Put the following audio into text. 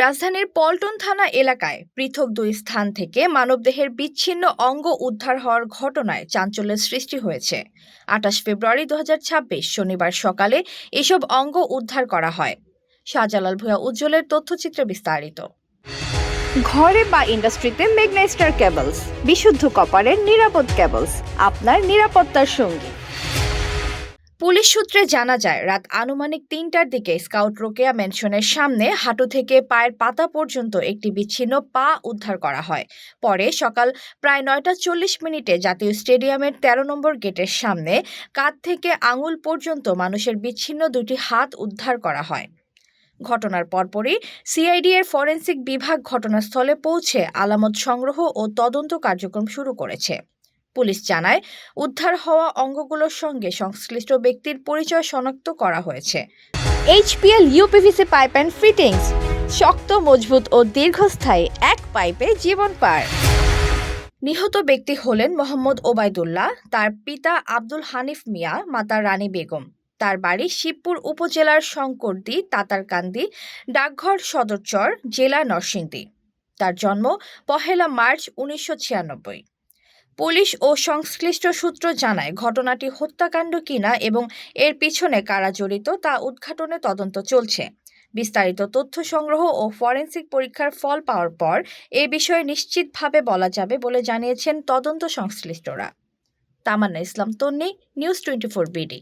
রাজধানীর পল্টন থানা এলাকায় পৃথক দুই স্থান থেকে মানবদেহের বিচ্ছিন্ন অঙ্গ উদ্ধার হওয়ার ঘটনায় চাঞ্চল্যের সৃষ্টি হয়েছে। ২৮ ফেব্রুয়ারি ২০২৬ শনিবার সকালে এসব অঙ্গ উদ্ধার করা হয়। শাহজালাল ভূঁইয়া উজ্জ্বলের তথ্যচিত্রে বিস্তারিত। ঘরে বা ইন্ডাস্ট্রিতে মেঘনা স্টার কেবলস, বিশুদ্ধ কপারের নিরাপদ কেবলস, আপনার নিরাপত্তার সঙ্গী। পুলিশ সূত্রে জানা যায়, রাত আনুমানিক ৩টার দিকে স্কাউট রোকেয়া ম্যানশনের সামনে হাঁটু থেকে পায়ের পাতা পর্যন্ত একটি বিচ্ছিন্ন পা উদ্ধার করা হয়। পরে সকাল প্রায় ৯টা ৪০ মিনিটে জাতীয় স্টেডিয়ামের ১৩ নম্বর গেটের সামনে কাঁধ থেকে আঙুল পর্যন্ত মানুষের বিচ্ছিন্ন দুটি হাত উদ্ধার করা হয়। ঘটনার পরপরই সিআইডি এর ফরেনসিক বিভাগ ঘটনাস্থলে পৌঁছে আলামত সংগ্রহ ও তদন্ত কার্যক্রম শুরু করেছে। পুলিশ জানায়, উদ্ধার হওয়া অঙ্গগুলোর সঙ্গে সংশ্লিষ্ট ব্যক্তির পরিচয় শনাক্ত করা হয়েছে। HPL uPVC pipe and fittings, শক্ত, মজবুত ও দীর্ঘস্থায়ী, এক পাইপে জীবন পার। নিহত ব্যক্তি হলেন মোহাম্মদ ওবায়দুল্লাহ, তার পিতা আব্দুল হানিফ মিয়া, মাতা রানী বেগম। তার বাড়ি শিবপুর উপজেলার শঙ্করদী তাতারকান্দি ডাকঘর সদরচর, জেলা নরসিংদী। তার জন্ম ১ মার্চ ১৯৯৬। পুলিশ ও সংশ্লিষ্ট সূত্র জানায়, ঘটনাটি হত্যাকাণ্ড কিনা এবং এর পিছনে কারা জড়িত তা উদ্ঘাটনে তদন্ত চলছে। বিস্তারিত তথ্য সংগ্রহ ও ফরেনসিক পরীক্ষার ফল পাওয়ার পর এ বিষয়ে নিশ্চিতভাবে বলা যাবে বলে জানিয়েছেন তদন্ত সংশ্লিষ্টরা। তামান্না ইসলাম তন্নি, নিউজ 24 বিডি।